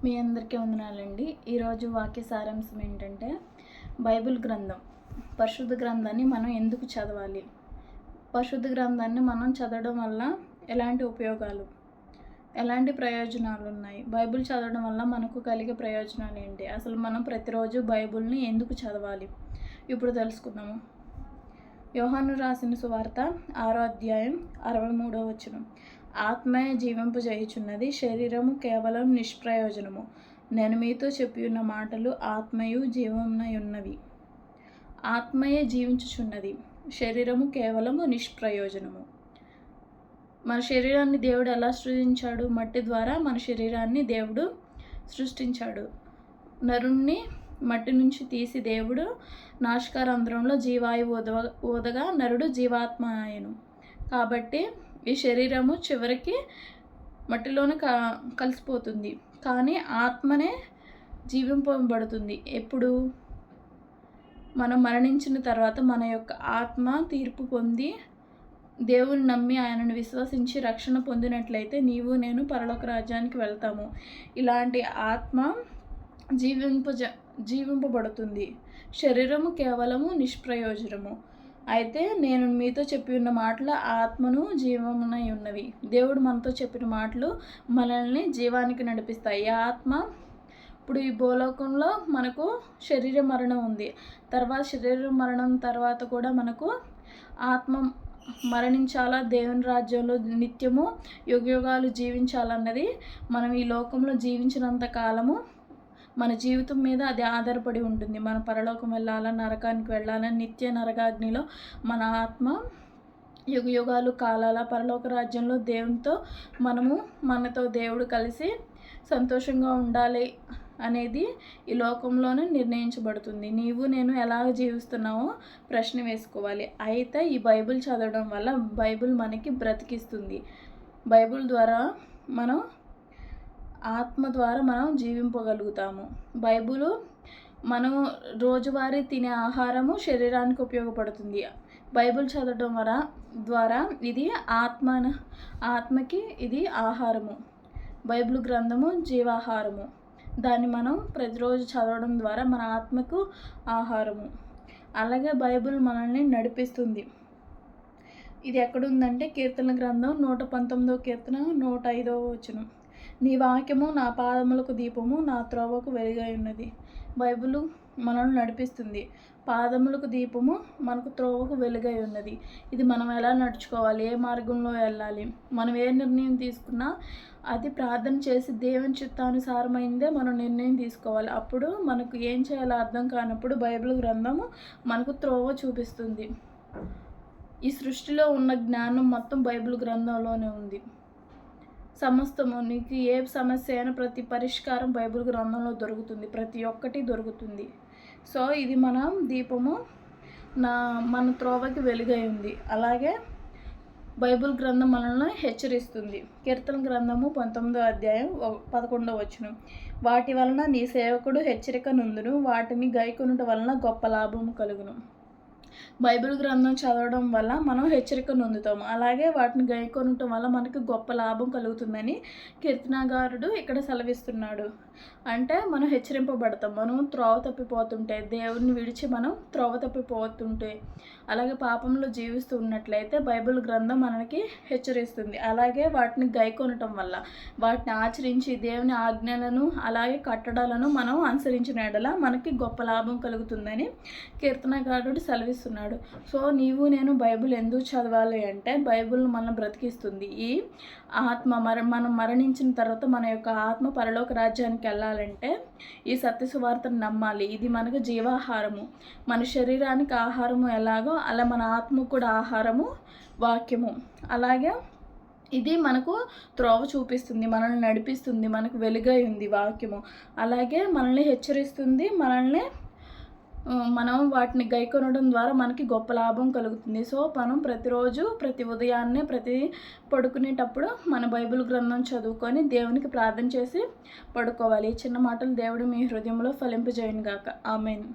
మీ అందరికీ వందనాలండి. ఈరోజు వాక్య సారాంశం ఏంటంటే, బైబిల్ గ్రంథం, పరిశుద్ధ గ్రంథాన్ని మనం ఎందుకు చదవాలి? పరిశుద్ధ గ్రంథాన్ని మనం చదవడం వల్ల ఎలాంటి ఉపయోగాలు, ఎలాంటి ప్రయోజనాలు ఉన్నాయి? బైబిల్ చదవడం వల్ల మనకు కలిగే ప్రయోజనాలు ఏంటి? అసలు మనం ప్రతిరోజు బైబిల్ని ఎందుకు చదవాలి? ఇప్పుడు తెలుసుకుందాము. యోహాను రాసిన సువార్త 6వ అధ్యాయం 63వ వచనం. ఆత్మయే జీవింపజేయుచున్నది, శరీరము కేవలం నిష్ప్రయోజనము. నేను మీతో చెప్పియున్న మాటలు ఆత్మయు జీవమునై ఉన్నవి. ఆత్మయే జీవించుచున్నది, శరీరము కేవలము నిష్ప్రయోజనము. మన శరీరాన్ని దేవుడు ఎలా సృజించాడు? మట్టి ద్వారా మన శరీరాన్ని దేవుడు సృష్టించాడు. నరుణ్ణి మట్టి నుంచి తీసి దేవుడు నాసికారంధ్రంలో జీవాయువు ఊదగా నరుడు జీవాత్మ అయ్యను. కాబట్టి ఈ శరీరము చివరికి మట్టిలోనే కలిసిపోతుంది, కానీ ఆత్మనే జీవింపబడుతుంది. ఎప్పుడు? మనం మరణించిన తర్వాత మన యొక్క ఆత్మ తీర్పు పొంది దేవుని నమ్మి ఆయనను విశ్వసించి రక్షణ పొందినట్లయితే నీవు నేను పరలోక రాజ్యానికి వెళ్తాము. ఇలాంటి ఆత్మ జీవింపబడుతుంది. శరీరము కేవలము నిష్ప్రయోజనము. అయితే నేను మీతో చెప్పి ఉన్న మాటలు ఆత్మను జీవమునై ఉన్నవి. దేవుడు మనతో చెప్పిన మాటలు మనల్ని జీవానికి నడిపిస్తాయి. ఆత్మ ఇప్పుడు ఈ భూలోకంలో మనకు శరీర మరణం ఉంది. తర్వాత శరీర మరణం తర్వాత కూడా మనకు ఆత్మ మరణించాలా, దేవుని రాజ్యంలో నిత్యము యుగయుగాలు జీవించాలన్నది మనం ఈ లోకంలో జీవించినంత కాలము మన జీవితం మీద అది ఆధారపడి ఉంటుంది. మన పరలోకం వెళ్ళాలా, నరకానికి వెళ్ళాలా, నిత్య నరకాగ్నిలో మన ఆత్మ యుగయుగాలు కాలాల పరలోక రాజ్యంలో దేవునితో మనతో దేవుడు కలిసి సంతోషంగా ఉండాలి అనేది ఈ లోకంలోనే నిర్ణయించబడుతుంది. నీవు నేను ఎలాగ జీవిస్తున్నావో ప్రశ్న వేసుకోవాలి. అయితే ఈ బైబిల్ చదవడం వల్ల బైబిల్ మనకి బ్రతికిస్తుంది. బైబిల్ ద్వారా మనం ఆత్మ ద్వారా మనం జీవింపగలుగుతాము. బైబిలు మనం రోజువారీ తినే ఆహారము శరీరానికి ఉపయోగపడుతుంది. బైబిల్ చదవడం ద్వారా ఇది ఆత్మకి ఇది ఆహారము. బైబిల్ గ్రంథము జీవాహారము. దాన్ని మనం ప్రతిరోజు చదవడం ద్వారా మన ఆత్మకు ఆహారము. అలాగే బైబిల్ మనల్ని నడిపిస్తుంది. ఇది ఎక్కడుందంటే కీర్తన గ్రంథం 119వ కీర్తన 105వ వచనం. నీ వాక్యము నా పాదములకు దీపము, నా త్రోవకు వెలుగై ఉన్నది. బైబిల్ మనల్ని నడిపిస్తుంది. పాదములకు దీపము, మనకు త్రోవకు వెలుగై ఉన్నది. ఇది మనం ఎలా నడుచుకోవాలి, ఏ మార్గంలో వెళ్ళాలి, మనం ఏ నిర్ణయం తీసుకున్నా అది ప్రార్థన చేసి దేవుని చిత్తానుసారమైందే మనం నిర్ణయం తీసుకోవాలి. అప్పుడు మనకు ఏం చేయాలో అర్థం కానప్పుడు బైబిల్ గ్రంథము మనకు త్రోవ చూపిస్తుంది. ఈ సృష్టిలో ఉన్న జ్ఞానం మొత్తం బైబిల్ గ్రంథంలోనే ఉంది. సమస్తము నీకు ఏ సమస్య అయినా ప్రతి పరిష్కారం బైబిల్ గ్రంథంలో దొరుకుతుంది. ప్రతి ఒక్కటి దొరుకుతుంది. సో ఇది మన దీపము, మన త్రోవకి వెలుగై ఉంది. అలాగే బైబిల్ గ్రంథం మనల్ని హెచ్చరిస్తుంది. కీర్తన గ్రంథము 19వ అధ్యాయం 11వ వచనం. వాటి వలన నీ సేవకుడు హెచ్చరిక నొందును, వాటిని గైకొనుట వలన గొప్ప లాభము కలుగును. బైబిల్ గ్రంథం చదవడం వల్ల మనం హెచ్చరిక నొందుతాము. అలాగే వాటిని గైకొనటం వల్ల మనకి గొప్ప లాభం కలుగుతుందని కీర్తనగారుడు ఇక్కడ సెలవిస్తున్నాడు. అంటే మనం హెచ్చరింపబడతాం. మనం త్రోవ తప్పిపోతుంటే, దేవుడిని విడిచి మనం త్రోవ తప్పిపోతుంటే, అలాగే పాపంలో జీవిస్తూ ఉన్నట్లయితే బైబిల్ గ్రంథం మనకి హెచ్చరిస్తుంది. అలాగే వాటిని గైకొనటం వల్ల, వాటిని ఆచరించి దేవుని ఆజ్ఞలను అలాగే కట్టడాలను మనం అనుసరించిన ఎడల మనకి గొప్ప లాభం కలుగుతుందని కీర్తనగారుడు సెలవిస్తున్నాడు. సో నీవు నేను బైబిల్ ఎందుకు చదవాలి అంటే బైబిల్ మనం బ్రతికిస్తుంది. ఈ ఆత్మ మనం మరణించిన తర్వాత మన యొక్క ఆత్మ పరలోక రాజ్యానికి వెళ్ళాలంటే ఈ సత్య సువార్తను నమ్మాలి. ఇది మనకు జీవాహారము. మన శరీరానికి ఆహారము ఎలాగో అలా మన ఆత్మకు కూడా ఆహారము వాక్యము. అలాగే ఇది మనకు త్రోవ చూపిస్తుంది, మనల్ని నడిపిస్తుంది, మనకు వెలుగై ఉంది వాక్యము. అలాగే మనల్ని హెచ్చరిస్తుంది. మనం వాటిని గైకొనడం ద్వారా మనకి గొప్ప లాభం కలుగుతుంది. సో మనం ప్రతిరోజు ప్రతి ఉదయాన్నే ప్రతి పడుకునేటప్పుడు మన బైబిల్ గ్రంథం చదువుకొని దేవునికి ప్రార్థన చేసి పడుకోవాలి. ఈ చిన్న మాటలు దేవుడు మీ హృదయంలో ఫలింపజేయును గాక. ఆమేన్.